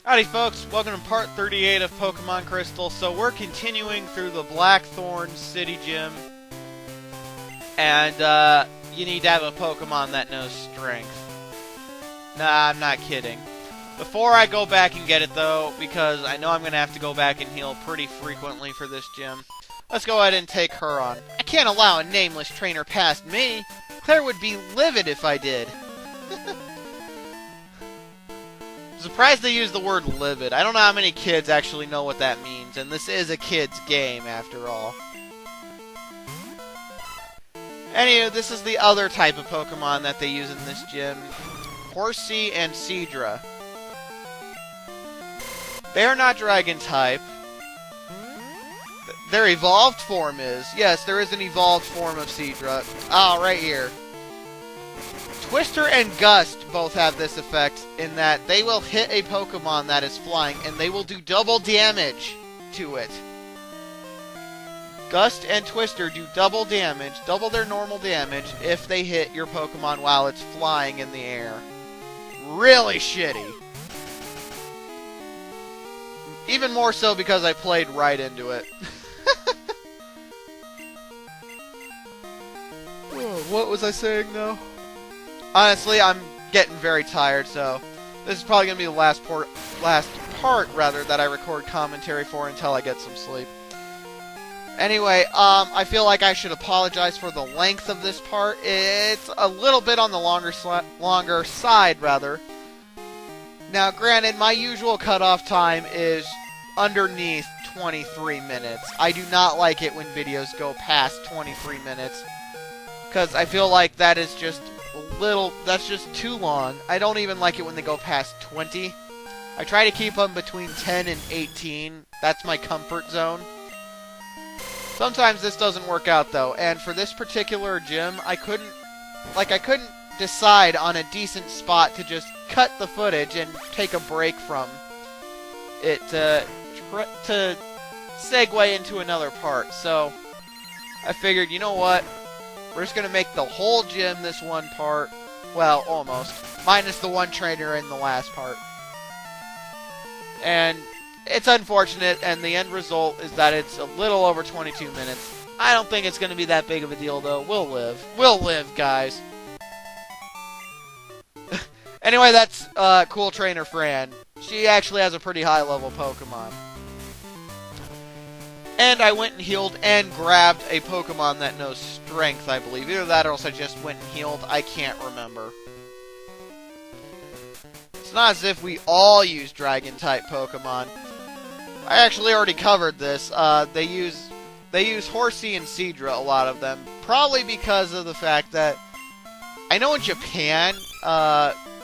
Howdy folks, welcome to part 38 of Pokemon Crystal. So we're continuing through the Blackthorn City Gym. And you need to have a Pokemon that knows Strength. Nah, I'm not kidding. Before I go back and get it though, because I know I'm going to have to go back and heal pretty frequently for this gym, let's go ahead and take her on. I can't allow a nameless trainer past me. Claire would be livid if I did. I'm surprised they use the word livid. I don't know how many kids actually know what that means, and this is a kid's game after all. Anyway, this is the other type of Pokemon that they use in this gym. Horsea and Seadra. They are not Dragon type. Their evolved form is. Yes, there is an evolved form of Seadra. Oh, right here. Twister and Gust both have this effect in that they will hit a Pokemon that is flying and they will do double damage to it. Gust and Twister do double damage, double their normal damage, if they hit your Pokemon while it's flying in the air. Really shitty. Even more so because I played right into it. What was I saying now? Honestly, I'm getting very tired, so this is probably going to be the last part that I record commentary for until I get some sleep. Anyway, I feel like I should apologize for the length of this part. It's a little bit on the longer side, rather. Now, granted, my usual cutoff time is underneath 23 minutes. I do not like it when videos go past 23 minutes, because I feel like that is just that's just too long. I don't even like it when they go past 20. I try to keep them between 10 and 18. That's my comfort zone. Sometimes this doesn't work out though, and for this particular gym, I couldn't decide on a decent spot to just cut the footage and take a break from it to segue into another part. So I figured, you know what? We're just going to make the whole gym this one part. Well, almost. Minus the one trainer in the last part. And it's unfortunate, and the end result is that it's a little over 22 minutes. I don't think it's going to be that big of a deal, though. We'll live. We'll live, guys. Anyway, that's Cool Trainer Fran. She actually has a pretty high-level Pokemon. And I went and healed and grabbed a Pokemon that knows Strength, I believe. Either that or else I just went and healed. I can't remember. It's not as if we all use Dragon-type Pokemon. I actually already covered this. They use Horsea and Seadra, a lot of them. Probably because of the fact that I know in Japan,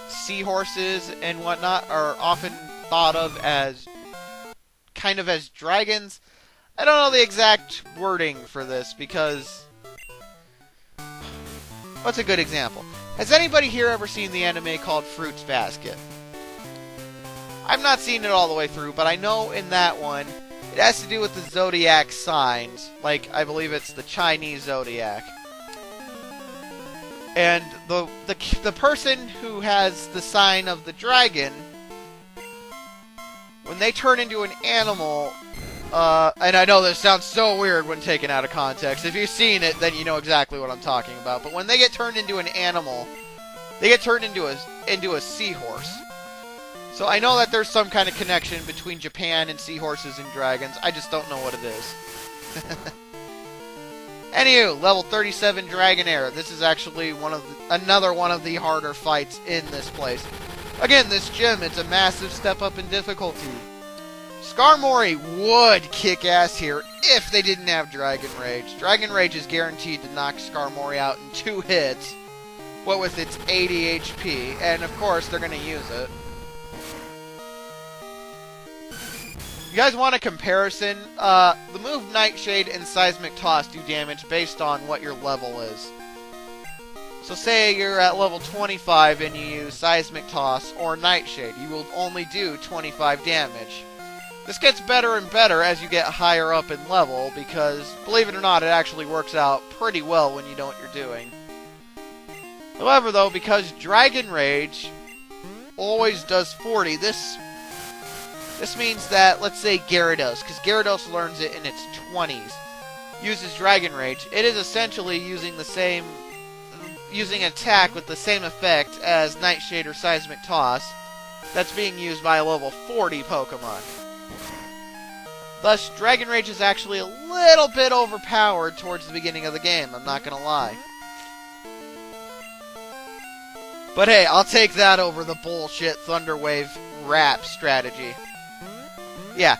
seahorses and whatnot are often thought of as kind of as dragons. I don't know the exact wording for this because... What's a good example? Has anybody here ever seen the anime called Fruits Basket? I've not seen it all the way through, but I know in that one, it has to do with the zodiac signs. Like, I believe it's the Chinese zodiac. And the person who has the sign of the dragon, when they turn into an animal... and I know this sounds so weird when taken out of context. If you've seen it, then you know exactly what I'm talking about. But when they get turned into an animal, they get turned into a seahorse. So I know that there's some kind of connection between Japan and seahorses and dragons. I just don't know what it is. Anywho, level 37 Dragonair. This is actually another one of the harder fights in this place. Again, this gym, it's a massive step up in difficulty. Skarmory would kick ass here if they didn't have Dragon Rage. Dragon Rage is guaranteed to knock Skarmory out in 2 hits, what with its 80 HP, and of course they're going to use it. You guys want a comparison? The move Nightshade and Seismic Toss do damage based on what your level is. So say you're at level 25 and you use Seismic Toss or Nightshade, you will only do 25 damage. This gets better and better as you get higher up in level, because, believe it or not, it actually works out pretty well when you know what you're doing. However, though, because Dragon Rage always does 40, this This means that, let's say Gyarados, because Gyarados learns it in its 20s, uses Dragon Rage. It is essentially using an attack with the same effect as Nightshade or Seismic Toss that's being used by a level 40 Pokemon. Thus, Dragon Rage is actually a little bit overpowered towards the beginning of the game, I'm not gonna lie. But hey, I'll take that over the bullshit Thunder Wave Wrap strategy. Yeah,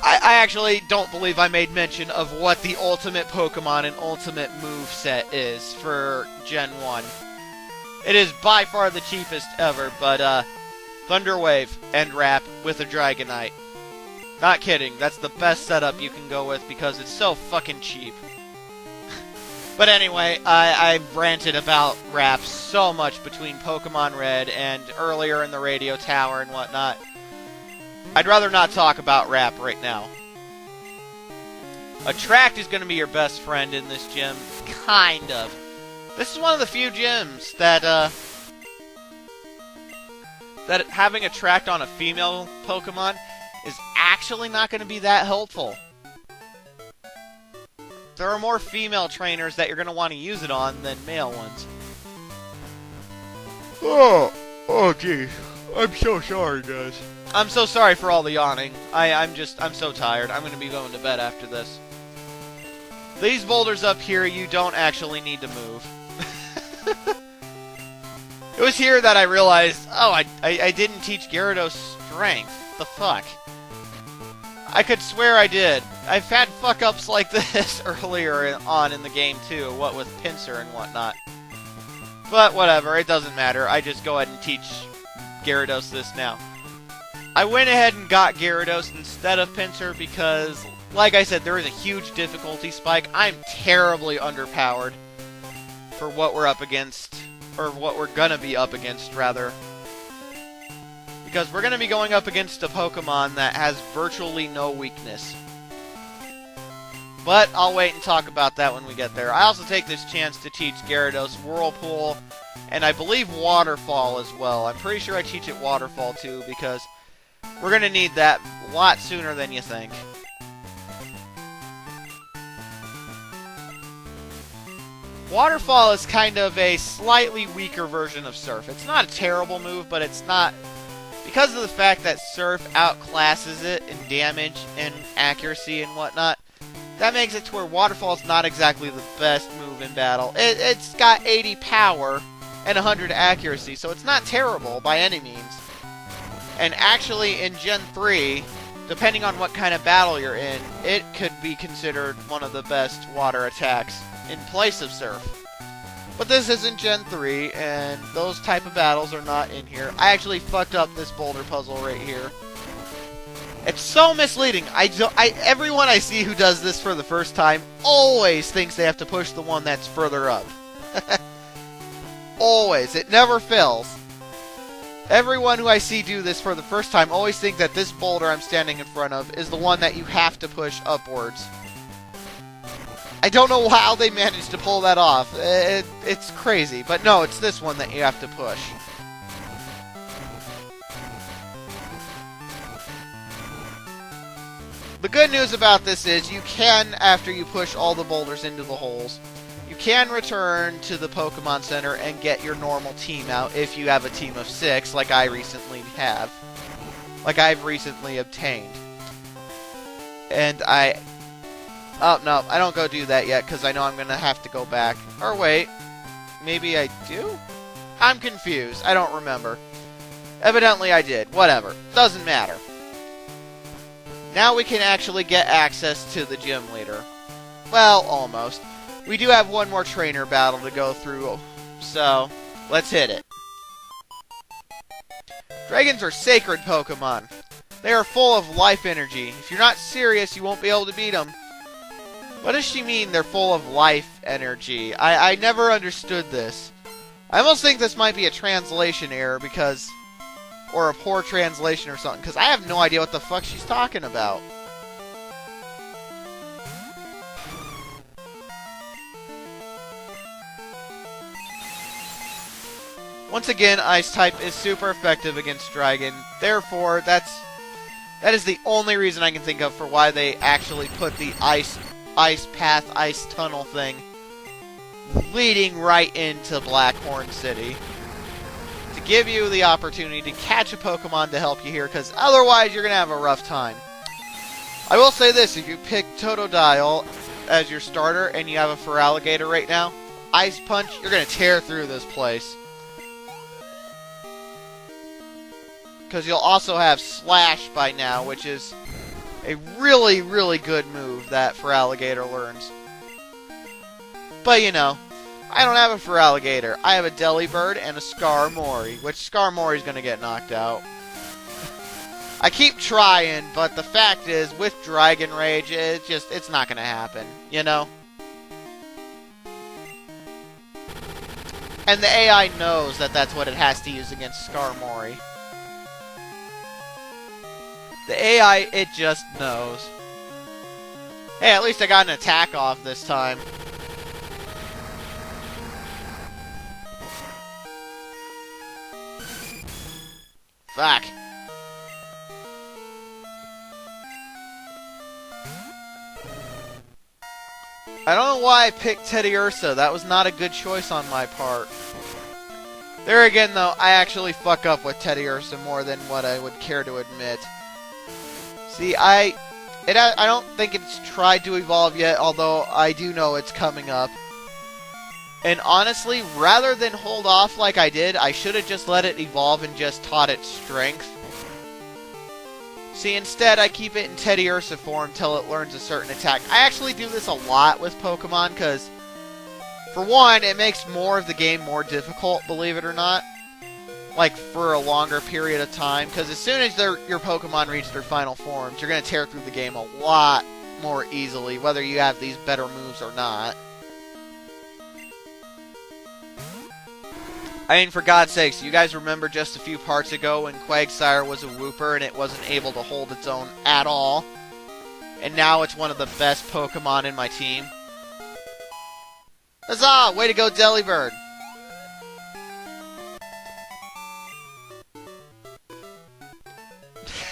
I actually don't believe I made mention of what the ultimate Pokemon and ultimate moveset is for Gen 1. It is by far the cheapest ever, but Thunder Wave and Wrap with a Dragonite. Not kidding, that's the best setup you can go with because it's so fucking cheap. But anyway, I ranted about Wrap so much between Pokemon Red and earlier in the radio tower and whatnot. I'd rather not talk about Wrap right now. Attract is going to be your best friend in this gym. Kind of. This is one of the few gyms that having Attract on a female Pokemon is actually not going to be that helpful. There are more female trainers that you're going to want to use it on than male ones. Oh, geez. I'm so sorry, guys. I'm so sorry for all the yawning. I'm so tired. I'm going to be going to bed after this. These boulders up here, you don't actually need to move. It was here that I realized, oh, I didn't teach Gyarados strength. The fuck? I could swear I did. I've had fuck-ups like this earlier on in the game, too, what with Pinsir and whatnot. But whatever, it doesn't matter. I just go ahead and teach Gyarados this now. I went ahead and got Gyarados instead of Pinsir because, like I said, there is a huge difficulty spike. I'm terribly underpowered for what we're up against, or what we're gonna be up against, rather. Because we're gonna be going up against a Pokemon that has virtually no weakness. But I'll wait and talk about that when we get there. I also take this chance to teach Gyarados Whirlpool, and I believe Waterfall as well. I'm pretty sure I teach it Waterfall too, because we're going to need that a lot sooner than you think. Waterfall is kind of a slightly weaker version of Surf. It's not a terrible move, but it's not... Because of the fact that Surf outclasses it in damage and accuracy and whatnot, that makes it to where Waterfall is not exactly the best move in battle. It's got 80 power and 100 accuracy, so it's not terrible by any means. And actually, in Gen 3, depending on what kind of battle you're in, it could be considered one of the best water attacks in place of Surf. But this isn't Gen 3, and those type of battles are not in here. I actually fucked up this boulder puzzle right here. It's so misleading. Everyone I see who does this for the first time always thinks they have to push the one that's further up. Always. It never fails. Everyone who I see do this for the first time always think that this boulder I'm standing in front of is the one that you have to push upwards. I don't know how they managed to pull that off. It's crazy. But no, it's this one that you have to push. The good news about this is you can, after you push all the boulders into the holes, you can return to the Pokemon Center and get your normal team out if you have a team of 6, like I recently have. Like I've recently obtained. And oh, no, I don't go do that yet, because I know I'm going to have to go back. Or wait, maybe I do? I'm confused. I don't remember. Evidently I did. Whatever. Doesn't matter. Now we can actually get access to the gym leader. Well, almost. We do have one more trainer battle to go through, so let's hit it. Dragons are sacred Pokemon. They are full of life energy. If you're not serious, you won't be able to beat them. What does she mean they're full of life energy? I never understood this. I almost think this might be a translation error because... Or a poor translation or something, because I have no idea what the fuck she's talking about. Once again, Ice type is super effective against Dragon. Therefore, that's That is the only reason I can think of for why they actually put the ice path, ice tunnel thing leading right into Blackhorn City. To give you the opportunity to catch a Pokemon to help you here, because otherwise you're going to have a rough time. I will say this, if you pick Totodile as your starter and you have a Feraligatr right now, Ice Punch, you're going to tear through this place. Because you'll also have Slash by now, which is a really, really good move that Feraligatr learns. But, you know, I don't have a Feraligatr. I have a Delibird and a Skarmory, which Skarmory's going to get knocked out. I keep trying, but the fact is, with Dragon Rage, it's not going to happen, you know? And the AI knows that that's what it has to use against Skarmory. The AI, it just knows. Hey, at least I got an attack off this time. Fuck. I don't know why I picked Teddiursa. That was not a good choice on my part. There again, though, I actually fuck up with Teddiursa more than what I would care to admit. See, I don't think it's tried to evolve yet, although I do know it's coming up. And honestly, rather than hold off like I did, I should have just let it evolve and just taught it strength. See, instead, I keep it in Teddiursa form until it learns a certain attack. I actually do this a lot with Pokemon, because, for one, it makes more of the game more difficult, believe it or not. Like, for a longer period of time. Because as soon as your Pokemon reach their final forms, you're going to tear through the game a lot more easily, whether you have these better moves or not. I mean, for God's sakes, you guys remember just a few parts ago when Quagsire was a Wooper and it wasn't able to hold its own at all? And now it's one of the best Pokemon in my team. Huzzah! Way to go, Delibird!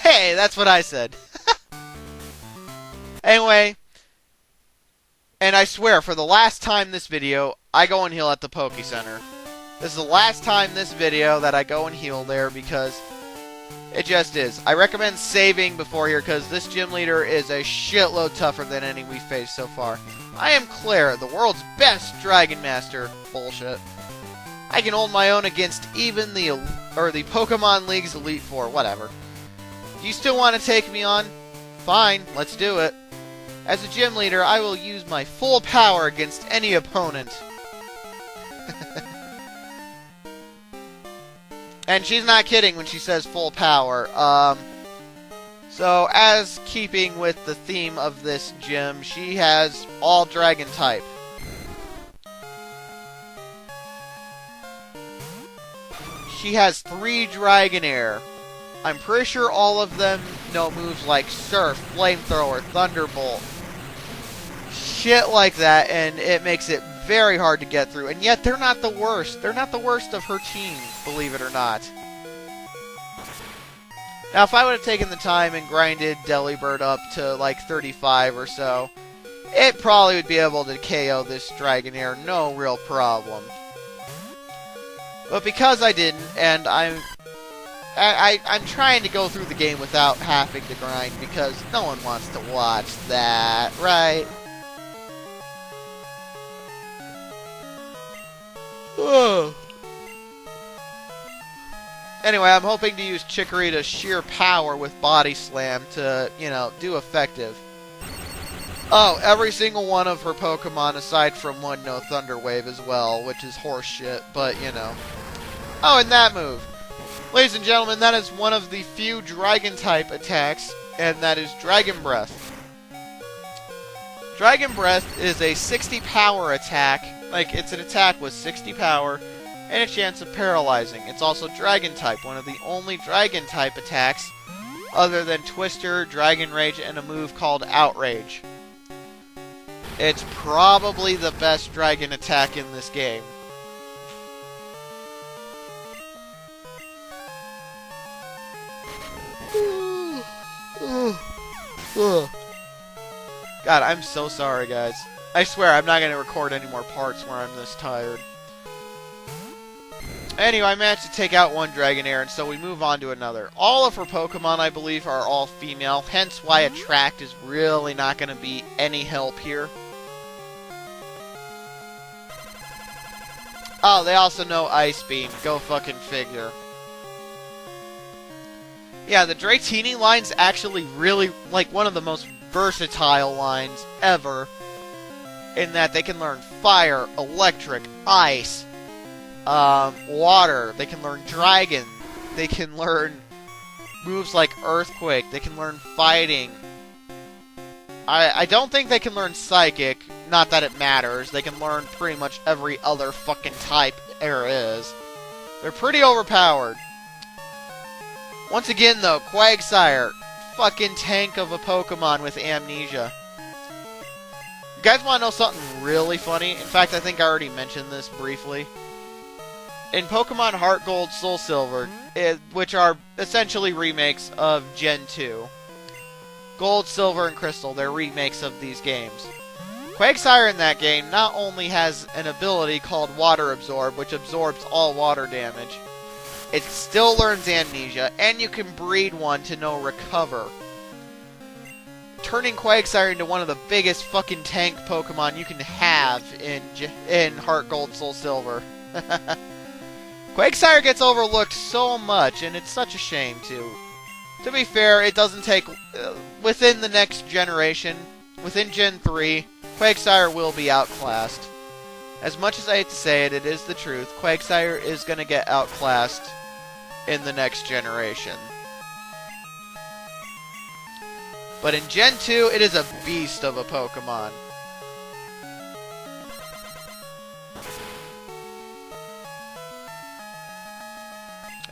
Hey, that's what I said. Anyway, and I swear, for the last time this video, I go and heal at the Poke Center. This is the last time this video that I go and heal there, because it just is. I recommend saving before here, because this gym leader is a shitload tougher than any we've faced so far. I am Claire, the world's best Dragon Master. Bullshit. I can hold my own against even the Pokemon League's Elite Four. Whatever. Do you still want to take me on? Fine, let's do it. As a gym leader, I will use my full power against any opponent. And she's not kidding when she says full power. So, as keeping with the theme of this gym, she has all Dragon type. She has 3 Dragonair. I'm pretty sure all of them know moves like Surf, Flamethrower, Thunderbolt. Shit like that, and it makes it very hard to get through. And yet, they're not the worst. They're not the worst of her team, believe it or not. Now, if I would have taken the time and grinded Delibird up to, like, 35 or so, it probably would be able to KO this Dragonair, no real problem. But because I didn't, and I'm trying to go through the game without having to grind, because no one wants to watch that, right? Oh. Anyway, I'm hoping to use Chikorita's sheer power with Body Slam to, you know, do effective. Oh, every single one of her Pokemon, aside from one, no Thunder Wave as well, which is horseshit, but, you know. Oh, and that move. Ladies and gentlemen, that is one of the few Dragon-type attacks, and that is Dragon Breath. Dragon Breath is a 60 power attack. Like, it's an attack with 60 power and a chance of paralyzing. It's also Dragon-type, one of the only Dragon-type attacks other than Twister, Dragon Rage, and a move called Outrage. It's probably the best Dragon attack in this game. Ugh. God, I'm so sorry, guys. I swear, I'm not going to record any more parts where I'm this tired. Anyway, I managed to take out one Dragonair, and so we move on to another. All of her Pokemon, I believe, are all female, hence why Attract is really not going to be any help here. Oh, they also know Ice Beam. Go fucking figure. Yeah, the Dratini line's actually really, like, one of the most versatile lines ever. In that they can learn Fire, Electric, Ice, Water. They can learn Dragon. They can learn moves like Earthquake. They can learn Fighting. I don't think they can learn Psychic. Not that it matters. They can learn pretty much every other fucking type there is. They're pretty overpowered. Once again, though, Quagsire. Fucking tank of a Pokemon with amnesia. You guys want to know something really funny? In fact, I think I already mentioned this briefly. In Pokemon Heart Gold, Soul Silver, which are essentially remakes of Gen 2. Gold, Silver, and Crystal, they're remakes of these games. Quagsire in that game not only has an ability called Water Absorb, which absorbs all water damage, it still learns Amnesia, and you can breed one to know Recover. Turning Quagsire into one of the biggest fucking tank Pokemon you can have in Heart Gold, Soul Silver. Quagsire gets overlooked so much, and it's such a shame, too. To be fair, it doesn't take... within the next generation, within Gen 3, Quagsire will be outclassed. As much as I hate to say it, it is the truth. Quagsire is going to get outclassed in the next generation. But in Gen 2, it is a beast of a Pokemon.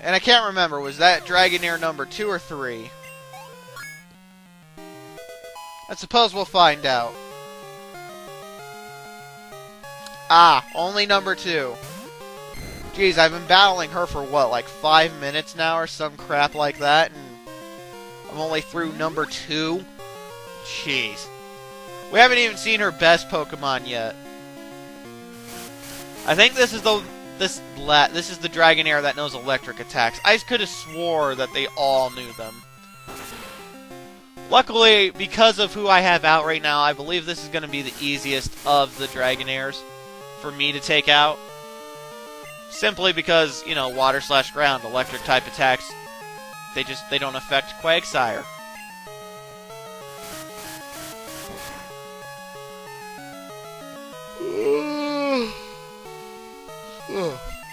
And I can't remember, was that Dragonair number 2 or 3? I suppose we'll find out. Ah, only number 2. Jeez, I've been battling her for what, like 5 minutes now or some crap like that, and I'm only through number 2? Jeez. We haven't even seen her best Pokemon yet. I think this is the Dragonair that knows electric attacks. I could have swore that they all knew them. Luckily, because of who I have out right now, I believe this is going to be the easiest of the Dragonairs for me to take out. Simply because, you know, water/ground, electric type attacks, they don't affect Quagsire.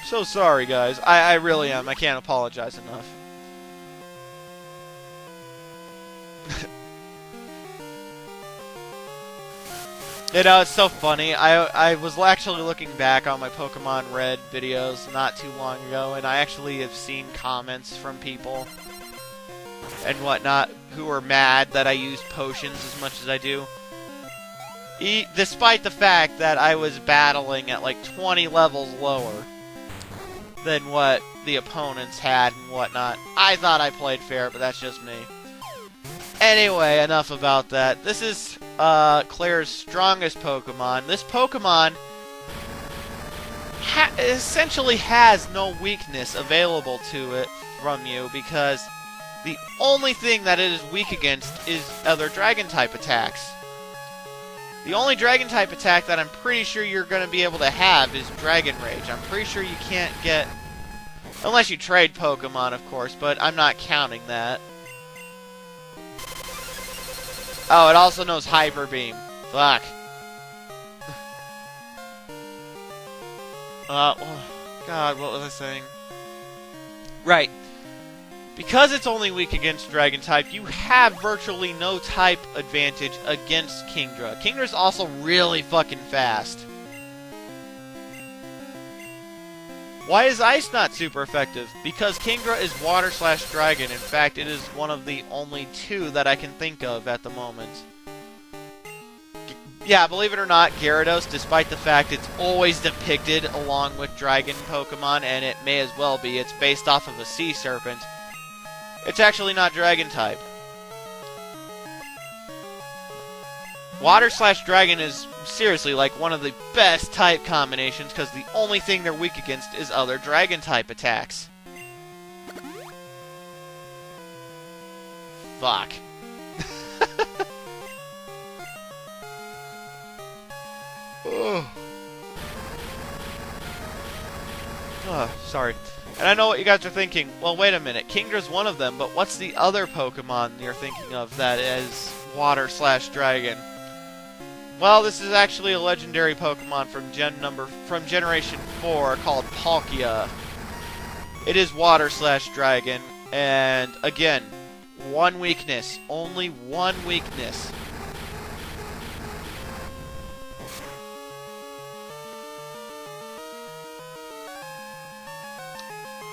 So sorry, guys. I really am. I can't apologize enough. You know, it's so funny. I was actually looking back on my Pokemon Red videos not too long ago, and I actually have seen comments from people and whatnot who are mad that I use potions as much as I do. Despite the fact that I was battling at like 20 levels lower than what the opponents had and whatnot. I thought I played fair, but that's just me. Anyway, enough about that. This is Claire's strongest Pokemon. This Pokemon essentially has no weakness available to it from you, because the only thing that it is weak against is other Dragon-type attacks. The only Dragon-type attack that I'm pretty sure you're going to be able to have is Dragon Rage. I'm pretty sure you can't get... unless you trade Pokemon, of course, but I'm not counting that. Oh, it also knows Hyper Beam. Fuck. God, what was I saying? Right. Because it's only weak against Dragon type, you have virtually no type advantage against Kingdra. Kingdra's also really fucking fast. Why is Ice not super effective? Because Kingdra is Water/Dragon. In fact, it is one of the only two that I can think of at the moment. Yeah, believe it or not, Gyarados, despite the fact it's always depicted along with Dragon Pokemon, and it may as well be, it's based off of a Sea Serpent. It's actually not Dragon type. Water/Dragon is seriously like one of the best type combinations because the only thing they're weak against is other Dragon type attacks. Fuck. Oh, sorry. And I know what you guys are thinking. Well, wait a minute. Kingdra's one of them, but what's the other Pokemon you're thinking of that is Water/Dragon? Well, this is actually a legendary Pokemon from Generation 4 called Palkia. It is Water/Dragon, and again, one weakness. Only one weakness.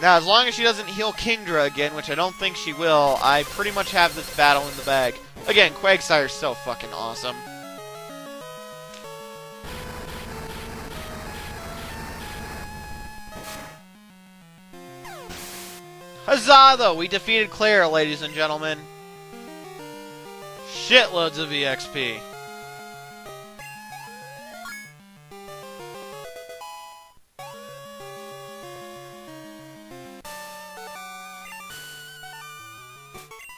Now, as long as she doesn't heal Kingdra again, which I don't think she will, I pretty much have this battle in the bag. Again, Quagsire's so fucking awesome. Huzzah, though! We defeated Claire, ladies and gentlemen. Shitloads of EXP.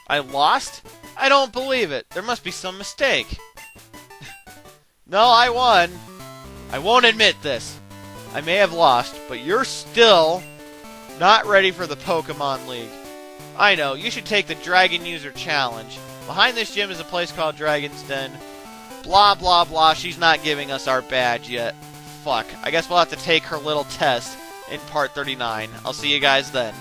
I lost? I don't believe it. There must be some mistake. No, I won. I won't admit this. I may have lost, but you're still not ready for the Pokemon League. I know, you should take the Dragon User Challenge. Behind this gym is a place called Dragon's Den. Blah, blah, blah. She's not giving us our badge yet. Fuck. I guess we'll have to take her little test in Part 39. I'll see you guys then.